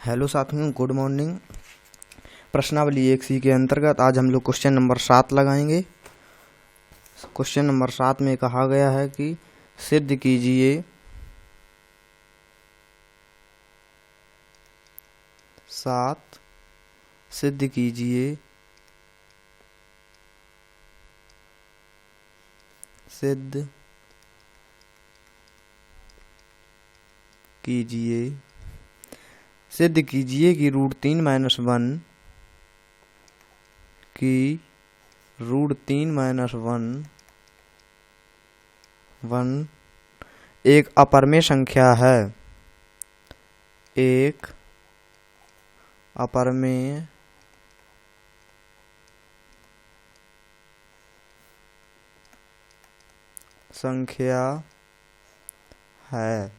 Hello साथियों, good morning. प्रश्नावली 1C के अंतर्गत आज हम लोग क्वेश्चन नंबर 7 लगाएंगे। क्वेश्चन नंबर 7 में कहा गया है कि सिद्ध कीजिए सिद्ध कीजिए कि रूट 3 माइनस 1 एक अपरमेय संख्या है। एक अपरमेय संख्या है।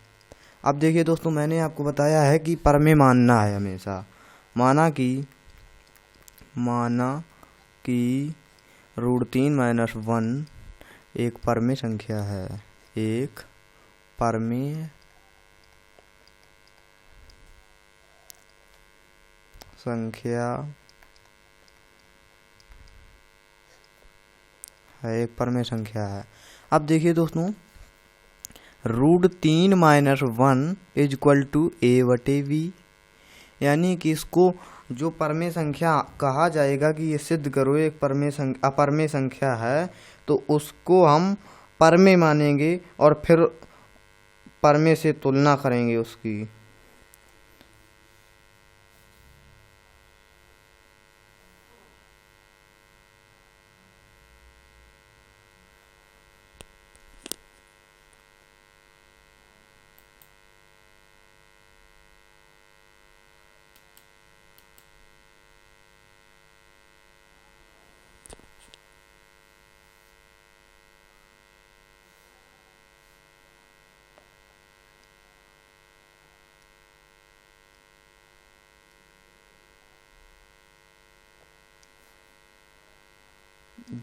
अब देखिए दोस्तों, मैंने आपको बताया है कि परमेय मानना है हमेशा। माना कि रूट 3 माइनस 1 एक परमेय संख्या है। एक परमेय संख्या है, एक परमेय संख्या है। अब देखिए दोस्तों, root 3 minus 1 is equal to a/b, यानी कि इसको जो परमेय संख्या कहा जाएगा कि ये सिद्ध करो एक अपरमेय संख्या है, तो उसको हम परमेय मानेंगे और फिर परमेय से तुलना करेंगे उसकी।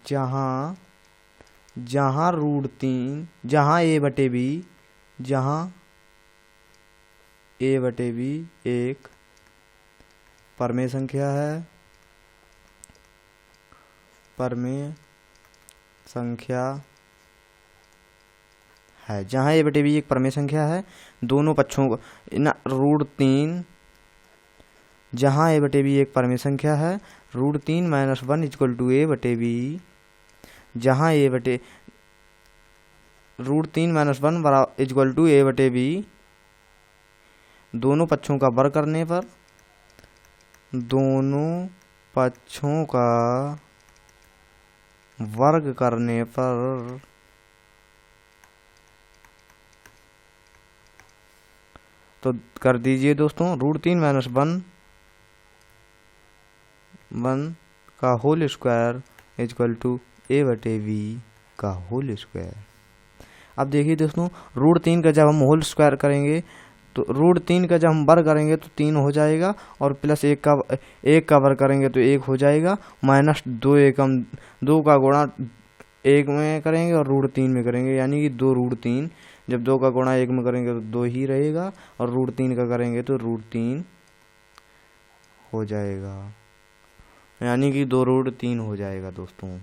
जहाँ रूट 3, जहाँ a/b एक परमेय संख्या है, जहाँ a/b एक परमेय संख्या है, दोनों पक्षों को रूट 3, जहाँ a/b एक परमेय संख्या है, root 3 minus 1 equal to a/b, जहाँ root 3 minus 1 equal to a/b, दोनों पक्षों का वर्ग करने पर तो कर दीजिए दोस्तों, रूट 3 माइनस 1 का whole square equal to a/b का होल स्क्वायर। अब देखिए दोस्तों, रूट 3 का जब हम होल स्क्वायर करेंगे तो रूट 3 का जब हम वर्ग करेंगे तो 3 हो जाएगा, और प्लस 1 का वर्ग करेंगे तो 1 हो जाएगा, माइनस 2 का गुणा 1 में करेंगे और रूट 3 में करेंगे, यानी कि 2 रूट 3। जब 2 का गुणा 1 में करेंगे तो 2 ही रहेगा, और रूट 3 का करेंगे तो रूट 3 हो जाएगा, यानी कि 2 रूट 3 हो जाएगा दोस्तों।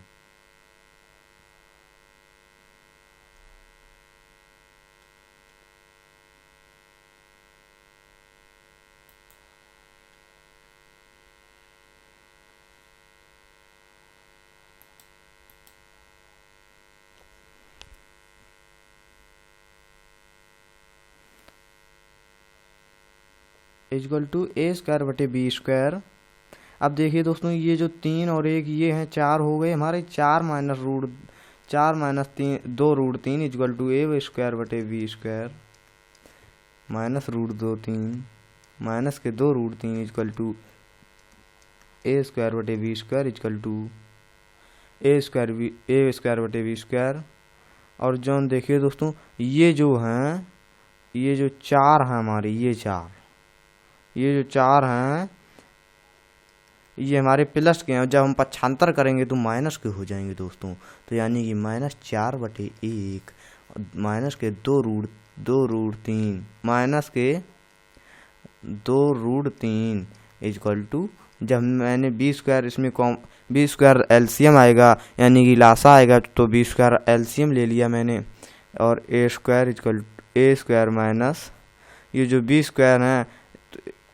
Equal to a²/b²। अब देखिए दोस्तों, ये जो 3 और 1 ये हैं 4 हो गए हमारे। 4 minus 3 2 root 3 equal to a²/b² minus root 2 3 minus के 2 root 3 equal to a²/b² equal to a²/b²। और जो देखिए दोस्तों, ये जो 4 हैं हमारे, ये जो 4 हैं ये हमारे प्लस के हैं। जब हम पक्षांतर करेंगे तो माइनस के हो जाएंगे दोस्तों। तो यानी कि -4/1 माइनस के 2 रूट 3 माइनस के 2√3 इक्वल टू, जब मैंने बी स्क्वायर इसमें बी स्क्वायर एलसीएम आएगा यानी कि लासा आएगा, तो बी स्क्वायर एलसीएम ले लिया मैंने, और ए स्क्वायर इक्वल ए स्क्वायर माइनस ये जो बी स्क्वायर है,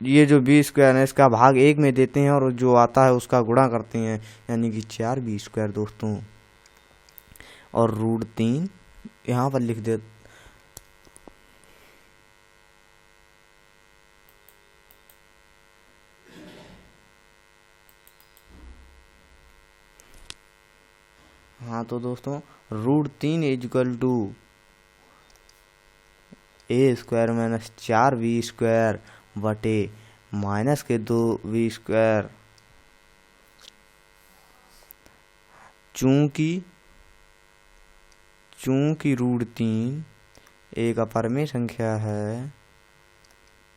ये जो बी स्क्वायर है इसका भाग 1 में देते हैं और जो आता है उसका गुणा करते हैं, यानी कि 4b² दोस्तों, और √3 यहाँ पर लिख दे। हाँ तो दोस्तों √3 equal to a² minus 4b² बटे माइनस के 2b², चूंकि √3 एक अपरिमेय संख्या है,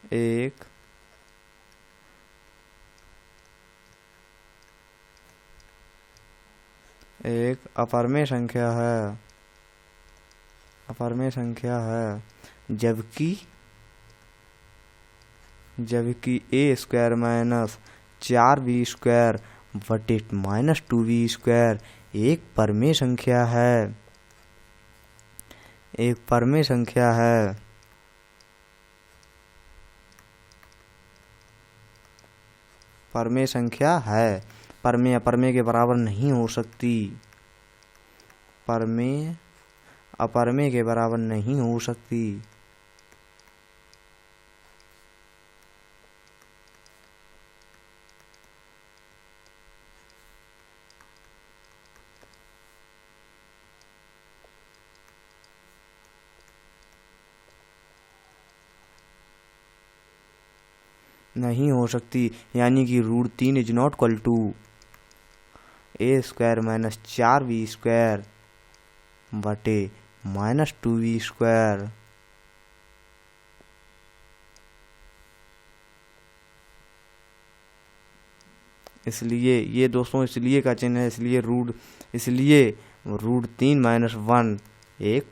एक अपरिमेय संख्या है, जबकि a² माइनस 4b² बटे माइनस 2b² एक परिमेय संख्या है, परिमेय अपरिमेय के बराबर नहीं हो सकती, परिमेय अपरिमेय के बराबर नहीं हो सकती। यानी कि √3 is not equal to a² minus 4b² बटे माइनस 2b²। इसलिए ये दोस्तों इसलिए का चिन्ह है, इसलिए √3 माइनस 1 एक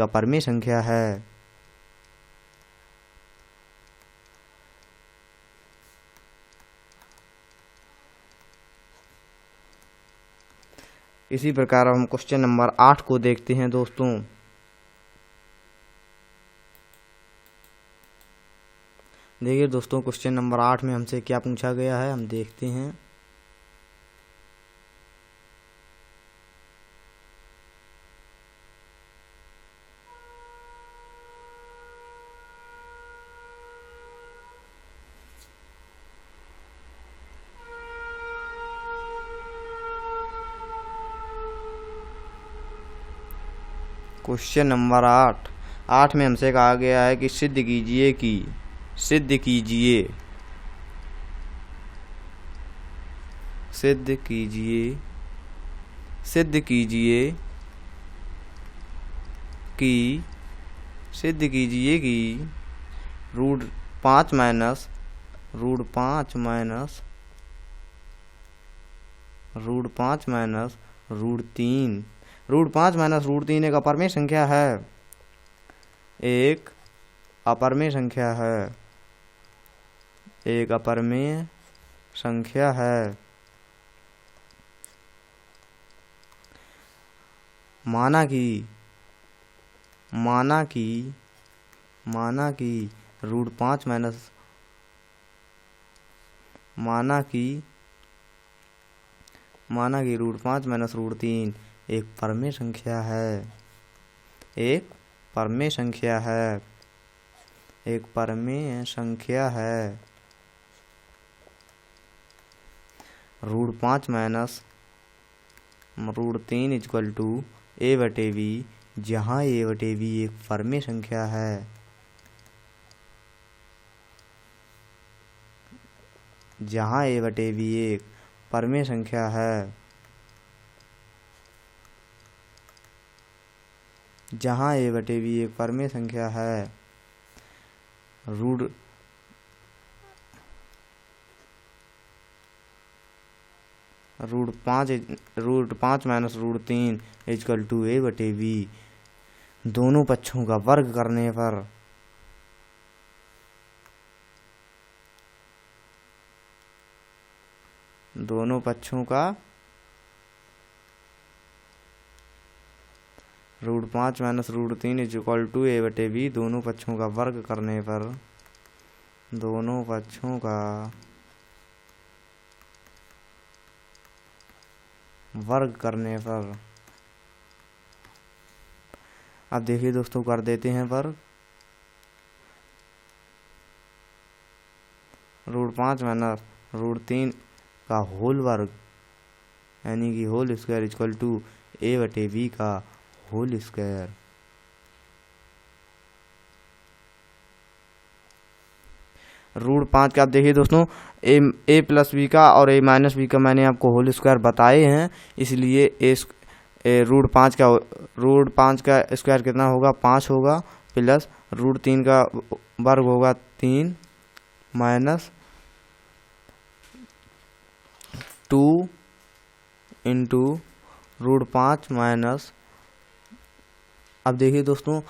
अपरिमेय संख्या है। इसी प्रकार हम क्वेश्चन नंबर 8 को देखते हैं दोस्तों। देखिए दोस्तों क्वेश्चन नंबर 8 में हमसे क्या पूछा गया है, हम देखते हैं। क्वेश्चन नंबर 8 में हमसे कहा गया है कि सिद्ध कीजिए कि √5 माइनस √3 एक अपरिमेय संख्या है, माना कि √5 माइनस √3 एक परिमेय संख्या है, √5 माइनस √3 इक्वल टू a/b, जहाँ a/b एक परिमेय संख्या है, √5 माइनस √3 इक्वल टू a/b, दोनों पक्षों का वर्ग करने पर दोनों पक्षों का √5 minus √3 is equal to a/b, दोनों पक्षों का वर्ग करने पर, दोनों पक्षों का वर्ग करने पर, अब देखिए दोस्तों कर देते हैं वर्ग, √5 माइनस √3 का होल वर्ग यानी कि whole square equal to a/b का होल स्क्वायर। √5 का आप देखिए दोस्तों a प्लस बी का और a माइनस बी का मैंने आपको होल स्क्वायर बताए हैं, इसलिए √5 का स्क्वायर कितना होगा 5 होगा, प्लस √3 का वर्ग होगा 3 माइनस 2 इंटू √5 माइनस, अब देखिए दोस्तों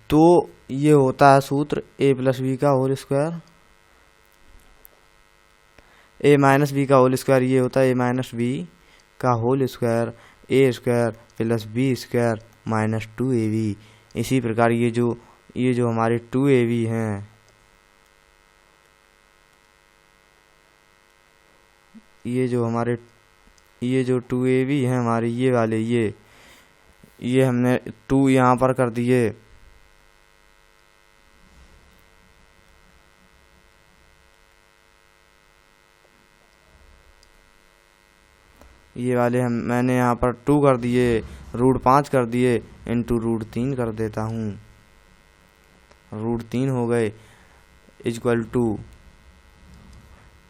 तो ये होता है सूत्र a प्लस बी का whole square, a minus b का होल स्क्वायर, ये होता है a माइनस बी का whole square, a square plus b square minus 2ab। इसी प्रकार ये जो हमारे 2ab हैं, ये जो 2ab हैं हमारे ये वाले, ये हमने 2 यहाँ पर कर दिए, ये वाले मैंने यहाँ पर 2 कर दिए, √5 कर दिए, इंटू √3 कर देता हूँ, √3 हो गए इक्वल टू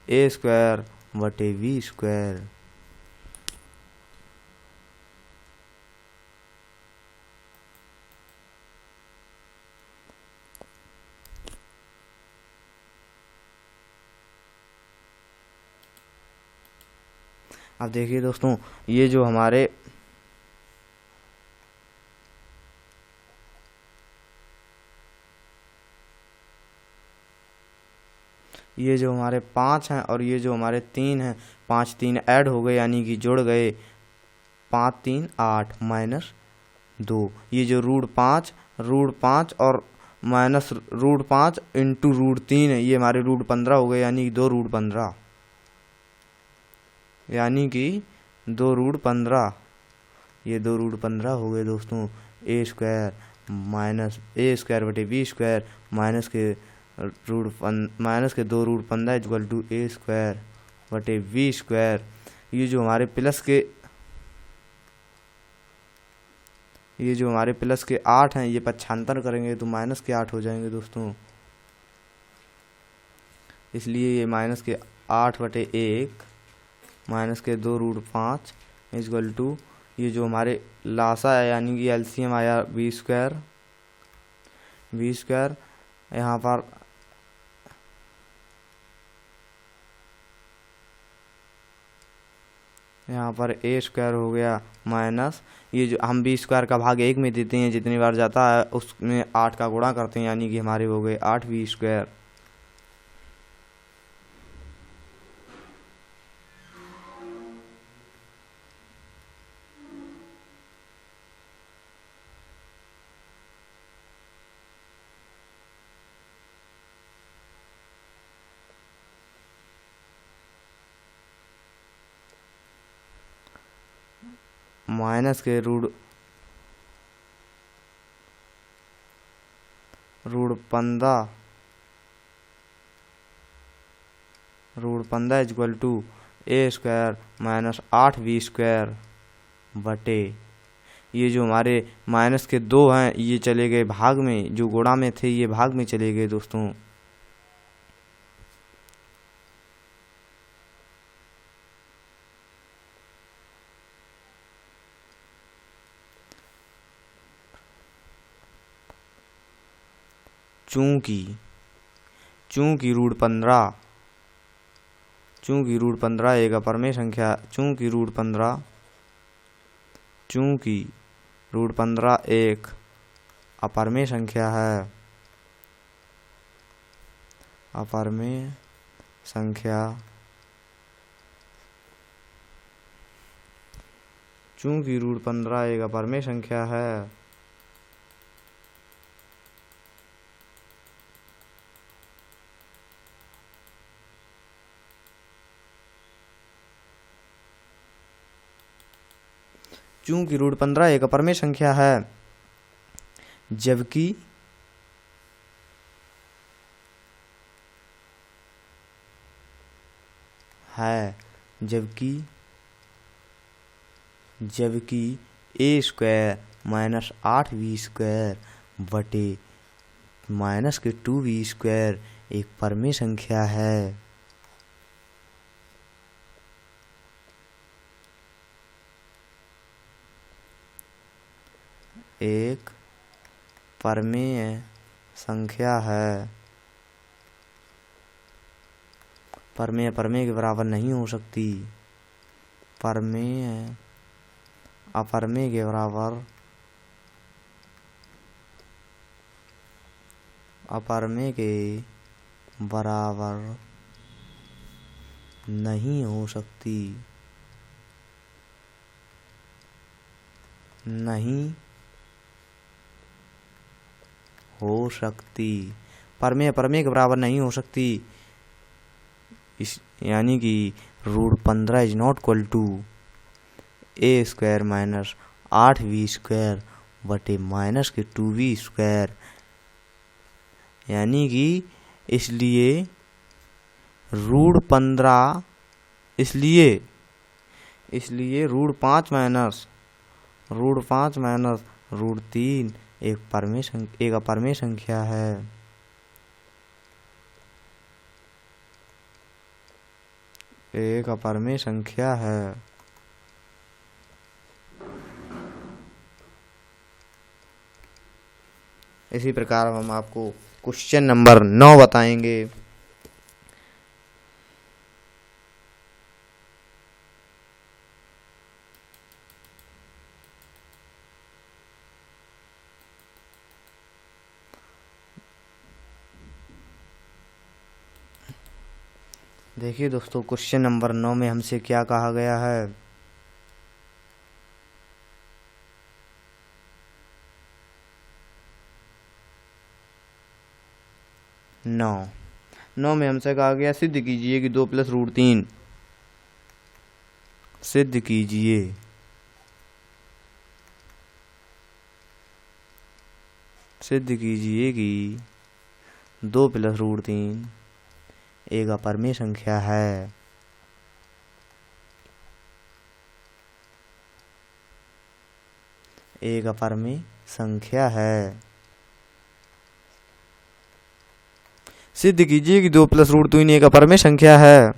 a स्क्वायर बटे v स्क्वायर। अब देखिए दोस्तों ये जो हमारे ये जो हमारे 5 हैं और ये जो हमारे 3 हैं, 5 3 ऐड हो गए यानी कि जुड़ गए, 5 3 8 माइनस 2, ये जो √5 और माइनस √5 इंटू √3 ये हमारे √15 हो गए यानी कि 2 √15, यानी कि 2 √15, ये 2 √15 हो गए दोस्तों। a square minus a square बटे b स्क्वायर माइनस के 2 √15 इक्वल टू a स्क्वायर बटे v स्क्वायर। ये जो हमारे प्लस के 8 हैं, ये पक्षांतर करेंगे तो माइनस के 8 हो जाएंगे दोस्तों, इसलिए ये माइनस के 8 बटे 1 माइनस के 2 √5 इक्वल टू, ये जो हमारे लासा है यानी कि एलसीएम आया b स्क्वायर, यहाँ पर a स्क्वायर हो गया माइनस, ये जो हम b स्क्वायर का भाग 1 में देते हैं, जितनी बार जाता है उसमें 8 का गुणा करते हैं यानी कि हमारे हो गए 8 b स्क्वायर। माइनस के √15 equal to a square minus 8 b square बटे, ये जो हमारे माइनस के 2 हैं ये चले गए भाग में, जो गुणा में थे ये भाग में चले गए दोस्तों। चूंकि √15 एक अपरमेय संख्या, चूंकि √15 एक अपरमेय संख्या है, अपरमेय संख्या चूंकि रूट 15 एक अपरिमेय संख्या है, चूंकि रूट 15 एक अपरिमेय संख्या है, जबकि A square minus 8b square बटे माइनस के 2b स्क्वायर एक परिमेय संख्या है। एक परिमेय संख्या है। परिमेय अपरिमेय के बराबर नहीं हो सकती। परिमेय अपरिमेय के बराबर नहीं हो सकती। परिमेय अपरिमेय के बराबर नहीं हो सकती, यानी कि root 15 is not equal to A square minus 8b square बटे माइनस के 2b स्क्वायर, यानी कि इसलिए रूट 15 इसलिए रूट 5 माइनस रूट 3 एक अपरिमेय संख्या है। एक अपरिमेय संख्या है। इसी प्रकार हम आपको क्वेश्चन नंबर 9 बताएंगे। देखिए दोस्तों, क्वेश्चन नंबर 9 में हमसे क्या कहा गया है। नौ में हमसे कहा गया सिद्ध कीजिए कि 2 प्लस रूट 3 सिद्ध कीजिए कि 2 प्लस रूट 3 एक अपरिमेय संख्या है। एक अपरिमेय संख्या है। सिद्ध कीजिए कि 2 प्लस रूट 3 एक अपरिमेय संख्या है।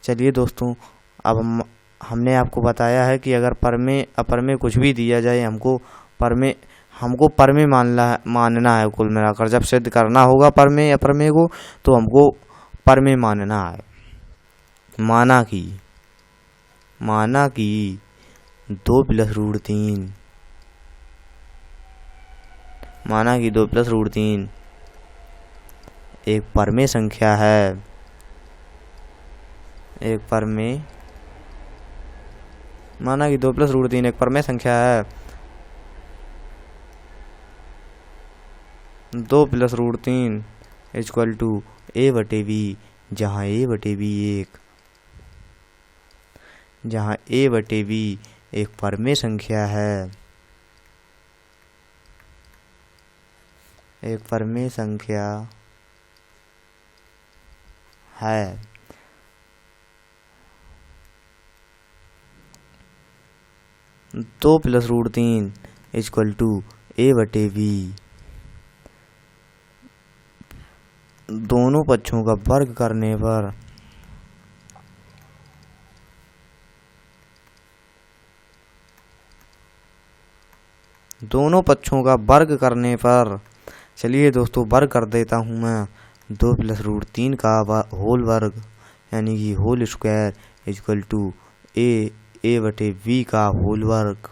चलिए दोस्तों, अब हमने आपको बताया है कि अगर परिमेय अपरिमेय कुछ भी दिया जाए, हमको परिमेय मानना है। कुल मिलाकर जब सिद्ध करना होगा परिमेय अपरिमेय को, तो हमको परिमेय मानना है। माना कि 2 प्लस रूट 3 एक परिमेय संख्या है। माना कि 2 प्लस रूट 3 एक परिमेय संख्या है। 2 प्लस रूट 3 इक्वल टू ए बटे बी, जहाँ ए बटे बी एक परिमेय संख्या है। एक परिमेय संख्या है। दो प्लस रूट 3 इक्वल टू ए बटे बी, दोनों पक्षों का वर्ग करने पर चलिए दोस्तों वर्ग कर देता हूं मैं। 2 प्लस रूट 3 का होल वर्ग यानी कि होल स्क्वायर इक्वल टू ए बटे बी का होल वर्ग।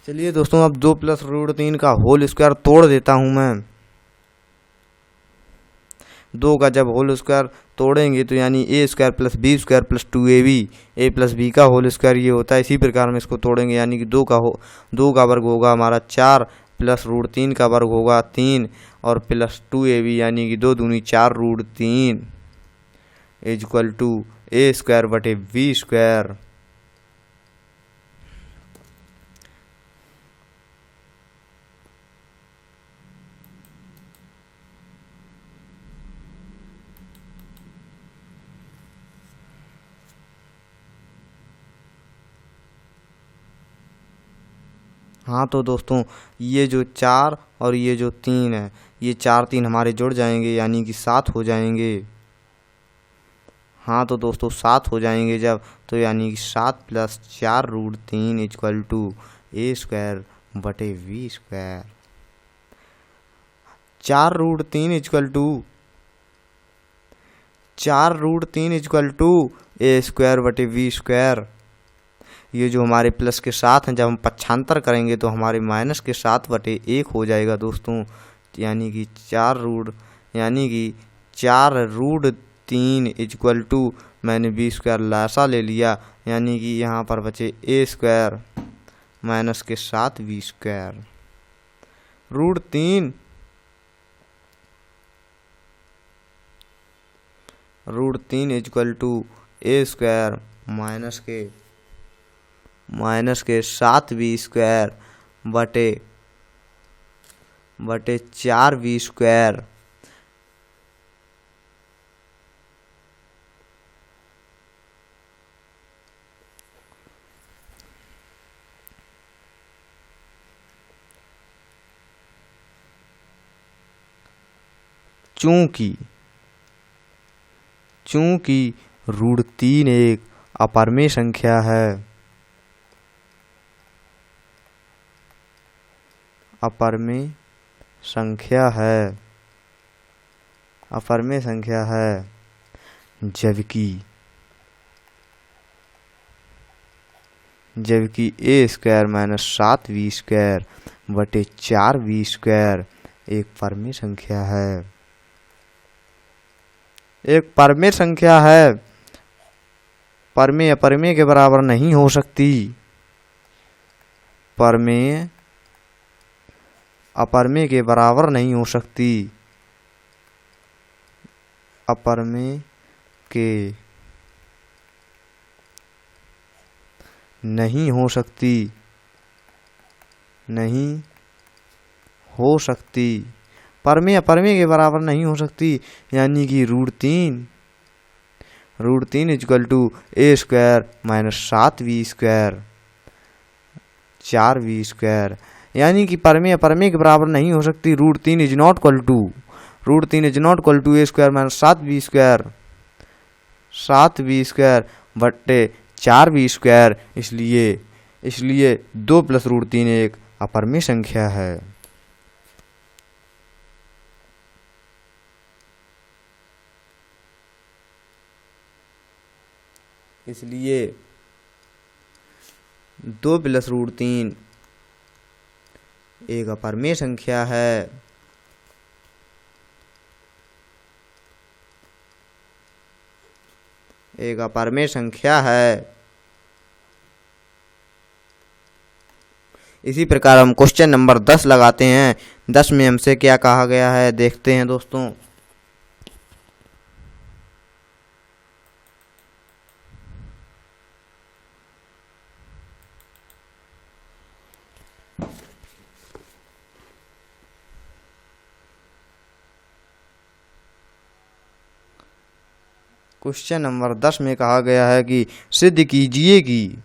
चलिए दोस्तों अब 2 प्लस रूट 3 का होल स्क्वायर तोड़ देता हूं मैं। 2 का जब होल स्क्वायर तोड़ेंगे तो यानी A square plus B square plus 2ab, A plus B का होल स्क्वायर ये होता है। इसी प्रकार हम इसको तोड़ेंगे यानी कि 2 का वर्ग होगा हमारा 4 प्लस √3 का वर्ग होगा 3 और प्लस 2ab यानी कि 2 दूनी 4 √3 इक्वल टू ए स्क्वायर बटे बी स्क्वायर। हाँ तो दोस्तों ये जो 4 और ये जो 3 है, ये 4 3 हमारे जुड़ जाएंगे यानी कि 7 हो जाएंगे। हाँ तो दोस्तों 7 हो जाएंगे जब, तो यानी कि 7 plus 4 √3 equal to A square बटे we square. 4 √3 equal to 4 √3 equal to A square बटे वी स्क्वायर। ये जो हमारे प्लस के साथ हैं, जब हम पक्षांतर करेंगे तो हमारे माइनस के 7 बटे 1 हो जाएगा दोस्तों। यानी कि 4 √3 इक्वल टू मैंने बी स्क्वायर लासा ले लिया यानी कि यहाँ पर बचे ए स्क्वायर माइनस के 7 b square. √3 equal to A square minus के 7 बी स्क्वायर बटे 4 बी स्क्वायर। चूंकि √3 एक अपरिमेय संख्या है, अपरिमेय संख्या है, जबकि A square minus 7 b square बटे 4 बी स्क्वायर एक परिमेय संख्या है। परिमेय अपरिमेय के बराबर नहीं हो सकती। परिमेय अपरिमेय के बराबर नहीं हो सकती। अपरिमेय के नहीं हो सकती। परिमेय अपरिमेय के बराबर नहीं हो सकती यानी कि √3 equal to A square minus 7 b square 4 b square. यानी कि परिमेय अपरिमेय के बराबर नहीं हो सकती। √3 is not equal to A square minus 7 b square बटे 4 बी स्क्वायर। इसलिए 2 प्लस √3 एक अपरिमेय संख्या है। इसलिए 2 प्लस √3 एक अपरिमेय संख्या है। इसी प्रकार हम क्वेश्चन नंबर 10 लगाते हैं। 10 में हमसे क्या कहा गया है देखते हैं दोस्तों। क्वेश्चन नंबर 10 में कहा गया है कि सिद्ध कीजिए कि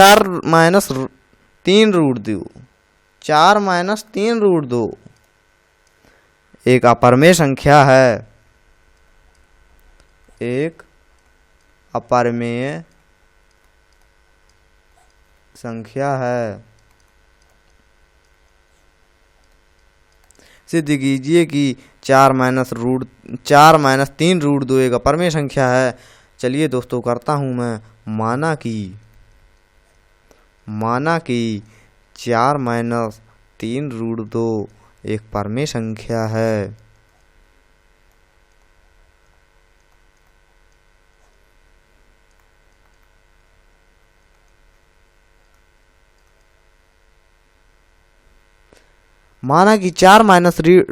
4 माइनस 3 रूट 2 एक अपरिमेय संख्या है। सिद्ध कीजिए कि 4 माइनस 3 रूट 2 एक अपरिमेय संख्या है। चलिए दोस्तों करता हूँ मैं माना कि 4 माइनस 3 रूट 2 एक परमेय संख्या है। माना कि 4 माइनस 3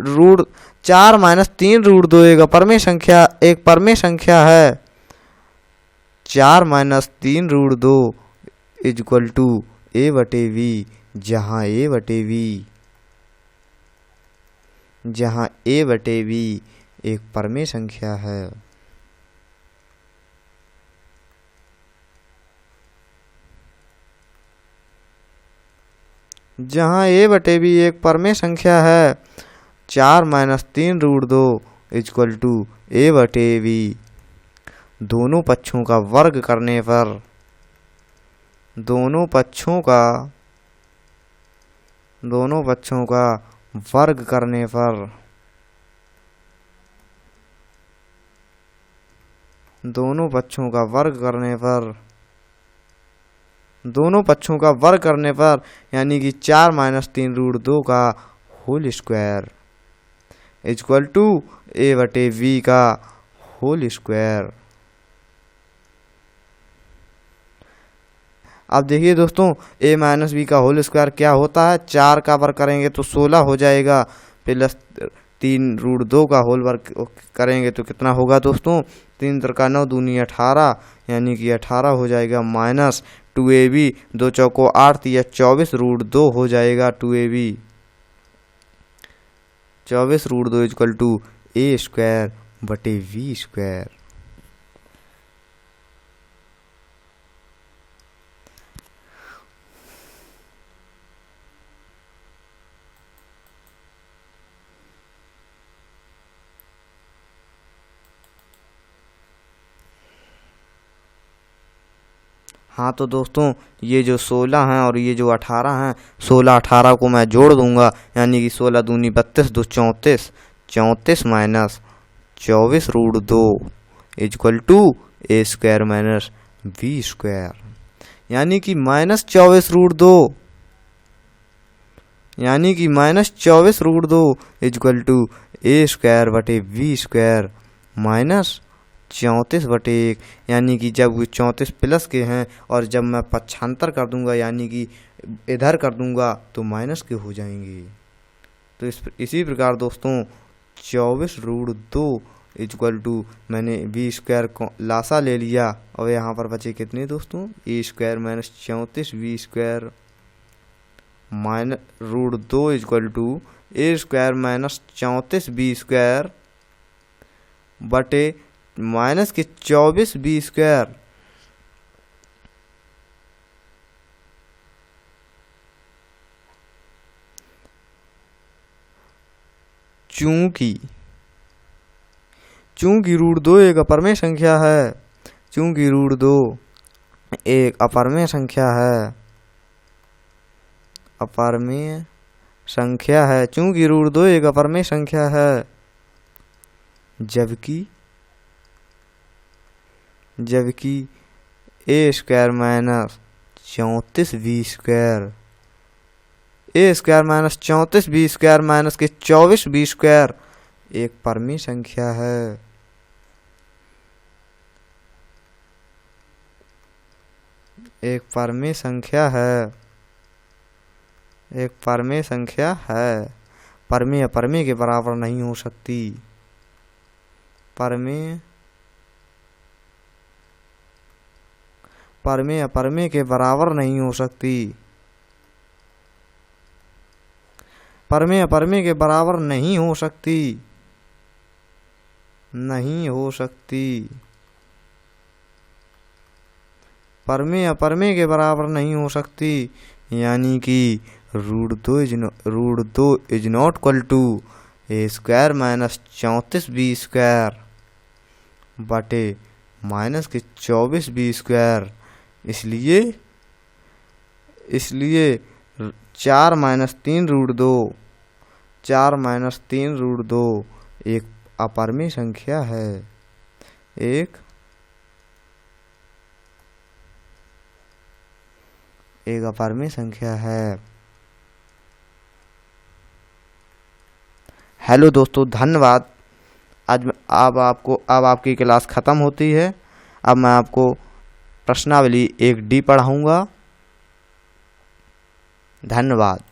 रूट 2 एक परमेय संख्या है। 4 माइनस 3 रूट 2 इक्वल टू ए बटे वी, जहाँ ए बटे वी एक परमेय संख्या है। जहाँ ए बटे वी एक परमेय संख्या है। 4 माइनस 3 रूट 2 इक्वल टू ए बटे वी। दोनों पक्षों का वर्ग करने पर दोनों पक्षों का वर्ग करने पर दोनों पक्षों का वर्ग करने पर यानी कि 4 माइनस 3 रूट 2 का होल स्क्वायर इक्वल टू ए बटे वी का होल स्क्वायर। अब देखिए दोस्तों, ए माइनस बी का होल स्क्वायर क्या होता है। 4 का वर्ग करेंगे तो 16 हो जाएगा, प्लस 3 रूट 2 का होल वर्ग करेंगे तो कितना होगा दोस्तों। 3 त्रिका 9 दूनी 18 यानी कि 18 हो जाएगा, माइनस 2ab 2 चौको 8 या 24 रूट 2 हो जाएगा 2ab। 24 root 2 equal to A square बटे वी स्क्वायर। हाँ तो दोस्तों, ये जो 16 हैं और ये जो 18 हैं, 16 18 को मैं जोड़ दूंगा यानी कि 16 दूनी 32 2 34, 34 minus 24 root 2 equal to A square minus b square. यानी कि minus 24 root 2 equal to A square बटे बी स्क्वायर माइनस 34 बटे 1। यानी कि जब 34 प्लस के हैं और जब मैं पक्षांतर कर दूंगा यानी कि इधर कर दूंगा तो माइनस के हो जाएंगे। तो इसी प्रकार दोस्तों 24 रूट 2 इक्वल टू मैंने बी स्क्वायर को लासा ले लिया और यहाँ पर बचे कितने दोस्तों, A square minus 34 B square minus root 2 equal to A square minus 34 B square बटे माइनस के 24 बी स्क्वायर। चूंकि रूट 2 एक अपरमेय संख्या है, चूंकि रूट 2 एक अपरमेय संख्या है, चूंकि रूट 2 एक अपरमेय संख्या है, जबकि A square minus 34 B square, A square minus 34 B square minus के 24 बी स्क्वायर एक परमेय संख्या है। एक परमेय संख्या है। परमेय अपरमेय के बराबर नहीं हो सकती। परमेय अपरमेय के बराबर नहीं हो सकती। परमेय अपरमेय के बराबर नहीं हो सकती। परमेय अपरमेय के बराबर नहीं हो सकती। यानी कि root 2 is not equal to A square minus 34 B square बटे माइनस के 24 बी स्क्वायर। इसलिए 4 माइनस 3 रूट 2 एक अपरमेय संख्या है। एक एक अपरिमेय संख्या है। हेलो दोस्तों, धन्यवाद। अब आपकी क्लास ख़त्म होती है। अब मैं आपको प्रश्नावली 1D पढ़ाऊँगा। धन्यवाद।